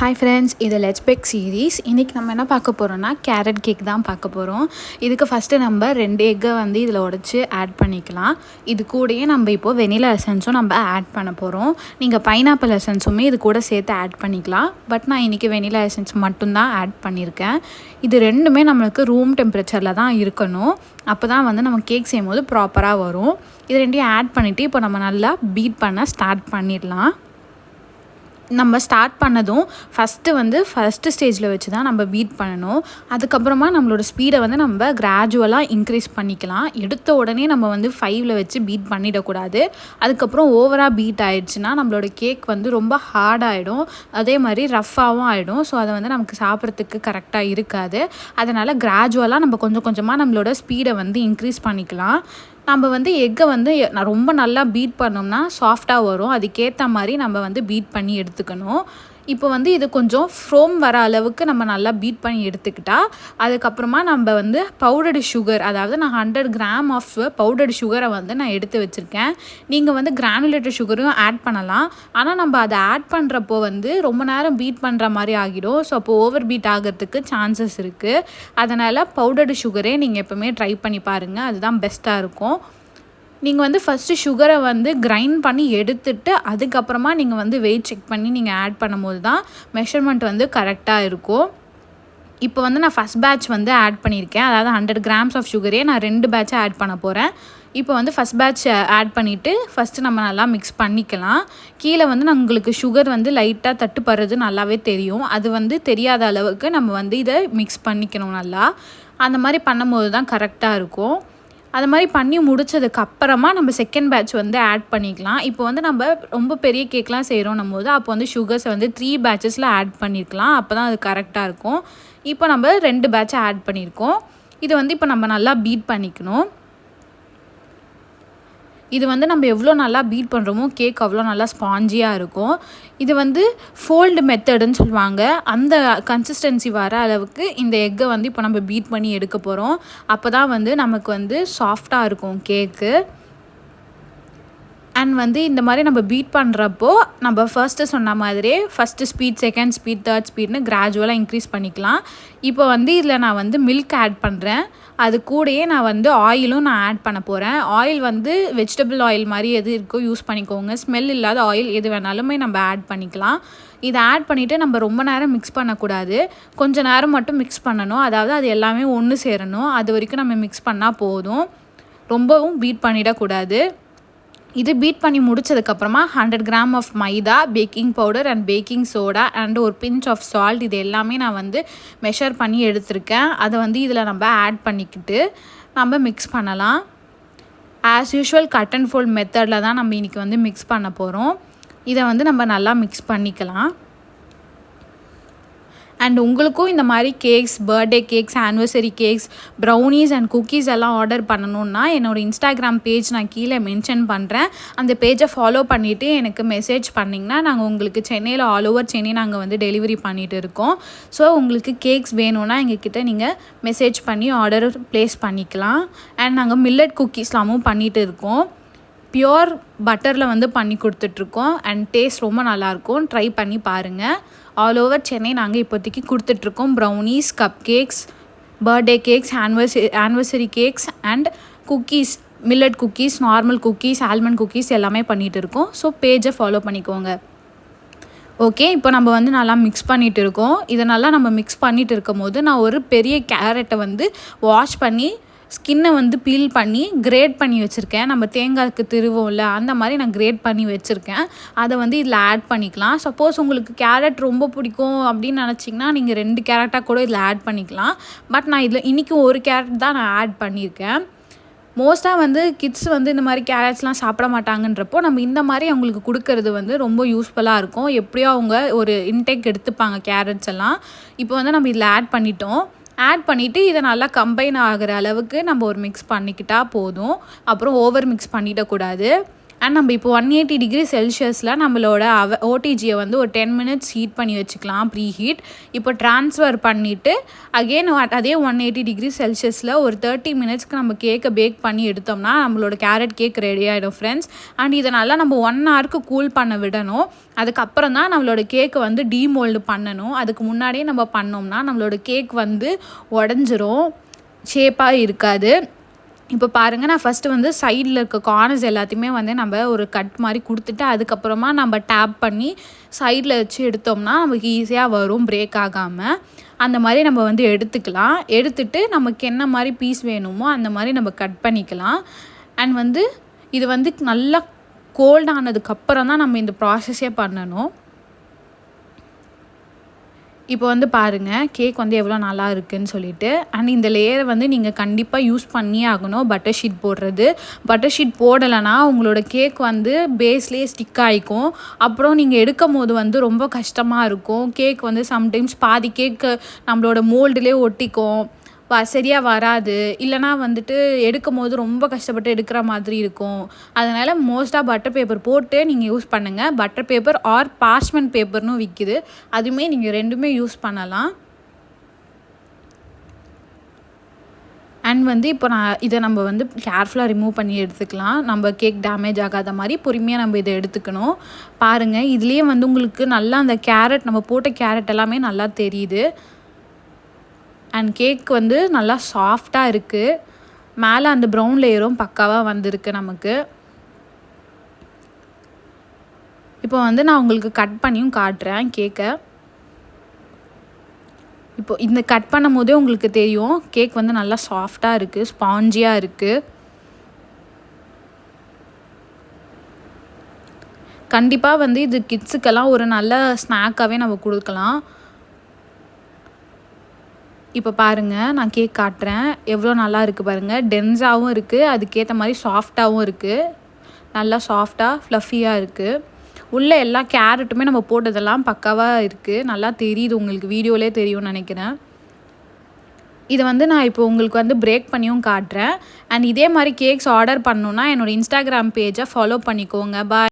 Hi friends, இது let's back series. இன்றைக்கி நம்ம என்ன பார்க்க போகிறோன்னா கேரட் கேக் தான் பார்க்க போகிறோம். இதுக்கு ஃபஸ்ட்டு நம்ம 2 எக்கை வந்து இதில் உடச்சி ஆட் பண்ணிக்கலாம். இது கூடயே நம்ம இப்போது வெனிலா எசன்ஸும் நம்ம ஆட் பண்ண போகிறோம். நீங்கள் பைனாப்பிள் எசன்ஸுமே இது கூட சேர்த்து ஆட் பண்ணிக்கலாம். பட் நான் இன்றைக்கி வெனிலா எசன்ஸ் மட்டும்தான் ஆட் பண்ணியிருக்கேன். இது ரெண்டுமே நம்மளுக்கு ரூம் டெம்பரேச்சரில் தான் இருக்கணும். அப்போ தான் வந்து நம்ம கேக் செய்யும்போது ப்ராப்பராக வரும். இது ரெண்டையும் ஆட் பண்ணிவிட்டு இப்போ நம்ம நல்லா பீட் பண்ண ஸ்டார்ட் பண்ணிடலாம். நம்ம ஸ்டார்ட் பண்ணதும் ஃபஸ்ட்டு ஸ்டேஜில் வச்சு தான் நம்ம பீட் பண்ணணும். அதுக்கப்புறமா நம்மளோட ஸ்பீடை வந்து நம்ம கிராஜுவலாக இன்க்ரீஸ் பண்ணிக்கலாம். எடுத்த உடனே நம்ம வந்து 5ல் வச்சு பீட் பண்ணிடக்கூடாது. அதுக்கப்புறம் ஓவராக பீட் ஆகிடுச்சுன்னா நம்மளோட கேக் வந்து ரொம்ப ஹார்டாகிடும், அதே மாதிரி ரஃப்பாகவும் ஆகிடும். ஸோ அதை வந்து நமக்கு சாப்பிட்றதுக்கு கரெக்டாக இருக்காது. அதனால் கிராஜுவலாக நம்ம கொஞ்சம் கொஞ்சமாக நம்மளோட ஸ்பீடை வந்து இன்க்ரீஸ் பண்ணிக்கலாம். நம்ம வந்து எக்கை வந்து ரொம்ப நல்லா பீட் பண்ணோம்னா சாஃப்டாக வரும். அதுக்கேற்ற மாதிரி நம்ம வந்து பீட் பண்ணி எடுத்துக்கணும். இப்போ வந்து இது கொஞ்சம் ஃபோம் வர அளவுக்கு நம்ம நல்லா பீட் பண்ணி எடுத்துக்கிட்டால் அதுக்கப்புறமா நம்ம வந்து பவுடர்டு சுகர், அதாவது நான் 100 கிராம் ஆஃப் பவுடர்டு சுகரை வந்து நான் எடுத்து வச்சுருக்கேன். நீங்கள் வந்து கிரானுலேட்டட் சுகரும் ஆட் பண்ணலாம். ஆனால் நம்ம அதை ஆட் பண்ணுறப்போ வந்து ரொம்ப நேரம் பீட் பண்ணுற மாதிரி ஆகிடும். ஸோ அப்போ ஓவர் பீட் ஆகிறதுக்கு சான்சஸ் இருக்குது. அதனால் பவுடர்டு சுகரே நீங்கள் எப்போவுமே ட்ரை பண்ணி பாருங்கள், அதுதான் பெஸ்ட்டாக இருக்கும். நீங்கள் வந்து ஃபஸ்ட்டு சுகரை வந்து கிரைண்ட் பண்ணி எடுத்துட்டு அதுக்கப்புறமா நீங்கள் வந்து வெயிட் செக் பண்ணி நீங்கள் ஆட் பண்ணும்போது தான் மெஷர்மெண்ட் வந்து கரெக்டாக இருக்கும். இப்போ வந்து நான் ஃபஸ்ட் பேட்ச் வந்து ஆட் பண்ணியிருக்கேன். அதாவது 100 கிராம்ஸ் ஆஃப் சுகரே நான் 2 பேட்சாக ஆட் பண்ண போகிறேன். இப்போ வந்து ஃபஸ்ட் பேட்ச் ஆட் பண்ணிவிட்டு ஃபஸ்ட்டு நம்ம நல்லா மிக்ஸ் பண்ணிக்கலாம். கீழே வந்து உங்களுக்கு சுகர் வந்து லைட்டாக தட்டுப்படுறது நல்லாவே தெரியும். அது வந்து தெரியாத அளவுக்கு நம்ம வந்து இதை மிக்ஸ் பண்ணிக்கணும் நல்லா. அந்த மாதிரி பண்ணும்போது தான் கரெக்டாக இருக்கும். அது மாதிரி பண்ணி முடித்ததுக்கப்புறமா நம்ம செகண்ட் பேட்ச் வந்து ஆட் பண்ணிக்கலாம். இப்போ வந்து நம்ம ரொம்ப பெரிய கேக்லாம் செய்கிறோன்னும் போது அப்போ வந்து சுகர்ஸை வந்து 3 பேட்சஸில் ஆட் பண்ணியிருக்கலாம். அப்போ தான் அது கரெக்டாக இருக்கும். இப்போ நம்ம 2 பேட்சை ஆட் பண்ணியிருக்கோம். இது வந்து இப்போ நம்ம நல்லா பீட் பண்ணிக்கணும். இது வந்து நம்ம எவ்வளோ நல்லா பீட் பண்ணுறோமோ கேக் அவ்வளோ நல்லா ஸ்பாஞ்சியாக இருக்கும். இது வந்து ஃபோல்டு மெத்தடுன்னு சொல்லுவாங்க. அந்த கன்சிஸ்டன்சி வர அளவுக்கு இந்த எக்கை வந்து இப்போ நம்ம பீட் பண்ணி எடுக்க போகிறோம். அப்போ தான் வந்து நமக்கு வந்து சாஃப்டாக இருக்கும் கேக்கு. அண்ட் வந்து இந்த மாதிரி நம்ம பீட் பண்ணுறப்போ நம்ம ஃபர்ஸ்ட்டு சொன்ன மாதிரியே first speed, second speed, third ஸ்பீட்னு கிராஜுவலாக இன்க்ரீஸ் பண்ணிக்கலாம். இப்போ வந்து இதில் நான் வந்து மில்க் ஆட் பண்ணுறேன். அது கூடயே நான் வந்து ஆயிலும் நான் ஆட் பண்ண போகிறேன். ஆயில் வந்து வெஜிடபிள் ஆயில் மாதிரி எது இருக்கோ யூஸ் பண்ணிக்கோங்க. ஸ்மெல் இல்லாத ஆயில் எது வேணாலுமே நம்ம ஆட் பண்ணிக்கலாம். இதை ஆட் பண்ணிவிட்டு நம்ம ரொம்ப நேரம் மிக்ஸ் பண்ணக்கூடாது. கொஞ்சம் நேரம் மட்டும் மிக்ஸ் பண்ணணும். அதாவது அது எல்லாமே ஒன்று சேரணும். அது வரைக்கும் நம்ம மிக்ஸ் பண்ணால் போதும். ரொம்பவும் பீட் பண்ணிடக்கூடாது. இது பீட் பண்ணி முடிச்சதுக்கப்புறமா 100 gram of maida, baking powder and baking soda and ஒரு பிஞ்ச் ஆஃப் சால்ட், இது எல்லாமே நான் வந்து மெஷர் பண்ணி எடுத்திருக்கேன். அதை வந்து இதில் நம்ம ஆட் பண்ணிக்கிட்டு நம்ம மிக்ஸ் பண்ணலாம். As usual cut and fold மெத்தடில் தான் நம்ம இன்றைக்கி வந்து மிக்ஸ் பண்ண போகிறோம். இதை வந்து நம்ம நல்லா மிக்ஸ் பண்ணிக்கலாம். அண்ட் உங்களுக்கும் இந்த மாதிரி cakes, birthday cakes, anniversary cakes, brownies and cookies எல்லாம் ஆர்டர் பண்ணணுன்னா என்னோடய இன்ஸ்டாகிராம் பேஜ் நான் கீழே மென்ஷன் பண்ணுறேன். அந்த பேஜை ஃபாலோ பண்ணிவிட்டு எனக்கு மெசேஜ் பண்ணிங்கன்னா நாங்கள் உங்களுக்கு சென்னையில் ஆல் ஓவர் சென்னை நாங்கள் வந்து டெலிவரி பண்ணிகிட்டு இருக்கோம். ஸோ உங்களுக்கு கேக்ஸ் வேணும்னா எங்ககிட்ட நீங்கள் மெசேஜ் பண்ணி ஆர்டர் ப்ளேஸ் பண்ணிக்கலாம். அண்ட் நாங்கள் மில்லட் குக்கீஸ்லாமும் பண்ணிகிட்டு இருக்கோம். பியோர் பட்டரில் வந்து பண்ணி கொடுத்துட்ருக்கோம். அண்ட் டேஸ்ட் ரொம்ப நல்லாயிருக்கும். ட்ரை பண்ணி பாருங்கள். ஆல் ஓவர் சென்னை நாங்கள் இப்போதைக்கு கொடுத்துட்ருக்கோம். Brownies, cup cakes, birthday cakes, anniversary cakes and cookies, millet cookies, normal cookies, almond cookies எல்லாமே பண்ணிகிட்டு இருக்கோம். ஸோ பேஜை ஃபாலோ பண்ணிக்கோங்க. ஓகே, இப்போ நம்ம வந்து நல்லா மிக்ஸ் பண்ணிகிட்டு இருக்கோம். இதை நல்லா நம்ம மிக்ஸ் பண்ணிகிட்டு இருக்கும் போது நான் ஒரு பெரிய கேரட்டை வந்து வாஷ் பண்ணி ஸ்கின்னை வந்து பீல் பண்ணி கிரேட் பண்ணி வச்சுருக்கேன். நம்ம தேங்காய்க்கு திருவோம்ல, அந்த மாதிரி நான் கிரேட் பண்ணி வச்சுருக்கேன். அதை வந்து இதில் ஆட் பண்ணிக்கலாம். சப்போஸ் உங்களுக்கு கேரட் ரொம்ப பிடிக்கும் அப்படின்னு நினச்சிங்கன்னா நீங்கள் 2 கேரட்டாக கூட இதில் ஆட் பண்ணிக்கலாம். பட் நான் இதில் இன்றைக்கி ஒரு கேரட் தான் நான் ஆட் பண்ணியிருக்கேன். மோஸ்ட்டாக வந்து கிட்ஸ் வந்து இந்த மாதிரி கேரட்ஸ்லாம் சாப்பிட மாட்டாங்கன்றப்போ நம்ம இந்த மாதிரி அவங்களுக்கு கொடுக்கறது வந்து ரொம்ப யூஸ்ஃபுல்லாக இருக்கும். எப்படியோ அவங்க ஒரு இன்டேக் எடுத்துப்பாங்க கேரட்ஸ் எல்லாம். இப்போ வந்து நம்ம இதில் ஆட் பண்ணிட்டோம். ஆட் பண்ணிவிட்டு இதை நல்லா கம்பைன் ஆகிற அளவுக்கு நம்ம ஒரு மிக்ஸ் பண்ணிக்கிட்டால் போதும். அப்புறம் ஓவர் மிக்ஸ் பண்ணிடக்கூடாது. அண்ட் நம்ம இப்போ 180 டிகிரி செல்சியஸில் நம்மளோட ஓடிஜியை வந்து ஒரு 10 மினிட்ஸ் ஹீட் பண்ணி வச்சுக்கலாம், ப்ரீ ஹீட். இப்போ ட்ரான்ஸ்ஃபர் பண்ணிவிட்டு அகெயின் அதே 180 டிகிரி செல்சியஸில் ஒரு 30 மினிட்ஸ்க்கு நம்ம கேக்கை பேக் பண்ணி எடுத்தோம்னா நம்மளோட கேரட் கேக் ரெடி ஆகிடும் ஃப்ரெண்ட்ஸ். அண்ட் இதை நல்லா நம்ம 1 ஹவருக்கு கூல் பண்ண விடணும். அதுக்கப்புறம் தான் நம்மளோட கேக்கை வந்து டீமோல்டு பண்ணணும். அதுக்கு முன்னாடியே நம்ம பண்ணோம்னா நம்மளோட கேக் வந்து உடஞ்சிரும், ஷேப்பாக இருக்காது. இப்போ பாருங்கள், நான் ஃபஸ்ட்டு வந்து சைடில் இருக்க கார்னர்ஸ் எல்லாத்தையுமே வந்து நம்ம ஒரு கட் மாதிரி கொடுத்துட்டு அதுக்கப்புறமா நம்ம டேப் பண்ணி சைடில் வச்சு எடுத்தோம்னா நமக்கு ஈஸியாக வரும், பிரேக் ஆகாமல். அந்த மாதிரி நம்ம வந்து எடுத்துக்கலாம். எடுத்துட்டு நமக்கு என்ன மாதிரி பீஸ் வேணுமோ அந்த மாதிரி நம்ம கட் பண்ணிக்கலாம். அண்ட் வந்து இது வந்து நல்லா கோல்ட் ஆனதுக்கப்புறம் தான் நம்ம இந்த ப்ராசஸே பண்ணணும். இப்போ வந்து பாருங்கள் கேக் வந்து எவ்வளோ நல்லா இருக்குதுன்னு சொல்லிட்டு. அண்ட் இந்த லேயரை வந்து நீங்கள் கண்டிப்பாக யூஸ் பண்ணியே ஆகணும், பட்டர் ஷீட் போடுறது. பட்டர் ஷீட் போடலைன்னா உங்களோட கேக் வந்து பேஸ்லேயே ஸ்டிக் ஆகிக்கும். அப்புறம் நீங்கள் எடுக்கும் போது வந்து ரொம்ப கஷ்டமாக இருக்கும். கேக் வந்து சம்டைம்ஸ் பாதி கேக்கு நம்மளோட மோல்டுலேயே ஒட்டிக்கும், சரியாக வராது. இல்லைனா வந்துட்டு எடுக்கும் போது ரொம்ப கஷ்டப்பட்டு எடுக்கிற மாதிரி இருக்கும். அதனால் மோஸ்ட்டாக பட்டர் பேப்பர் போட்டு நீங்கள் யூஸ் பண்ணுங்கள். பட்டர் பேப்பர் ஆர் பார்ச்மெண்ட் பேப்பர்னு விற்கிது, அதுவுமே நீங்கள் ரெண்டுமே யூஸ் பண்ணலாம். அண்ட் வந்து இப்போ இதை நம்ம வந்து கேர்ஃபுல்லாக ரிமூவ் பண்ணி எடுத்துக்கலாம். நம்ம கேக் டேமேஜ் ஆகாத மாதிரி பொறுமையாக நம்ம இதை எடுத்துக்கணும். பாருங்கள், இதுலேயே வந்து உங்களுக்கு நல்லா அந்த கேரட், நம்ம போட்ட கேரட் எல்லாமே நல்லா தெரியுது. அண்ட் கேக் வந்து நல்லா சாஃப்டாக இருக்குது. மேலே அந்த ப்ரௌன் லேயரும் பக்காவாக வந்திருக்கு நமக்கு. இப்போ வந்து நான் உங்களுக்கு கட் பண்ணியும் காட்டுறேன் கேக்கை. இப்போ இந்த கட் பண்ணும் போதே உங்களுக்கு தெரியும் கேக் வந்து நல்லா சாஃப்டாக இருக்குது, ஸ்பாஞ்சியாக இருக்குது. கண்டிப்பாக வந்து இது கிட்ஸுக்கெல்லாம் ஒரு நல்ல ஸ்நாக்காகவே நம்ம கொடுக்கலாம். இப்போ பாருங்கள், நான் கேக் காட்டுறேன், எவ்வளோ நல்லா இருக்குது பாருங்கள். டென்ஸாகவும் இருக்குது, அதுக்கேற்ற மாதிரி சாஃப்டாகவும் இருக்குது. நல்லா சாஃப்டாக ஃப்ளஃபியாக இருக்குது. உள்ளே எல்லா கேரட்டுமே நம்ம போட்டதெல்லாம் பக்காவாக இருக்குது. நல்லா தெரியுது, உங்களுக்கு வீடியோவிலே தெரியும்னு நினைக்கிறேன். இதை வந்து நான் இப்போ உங்களுக்கு வந்து பிரேக் பண்ணியும் காட்டுறேன். அண்ட் இதே மாதிரி கேக்ஸ் ஆர்டர் பண்ணணுன்னா என்னோடய இன்ஸ்டாகிராம் பேஜை ஃபாலோ பண்ணிக்கோங்க. பாய்.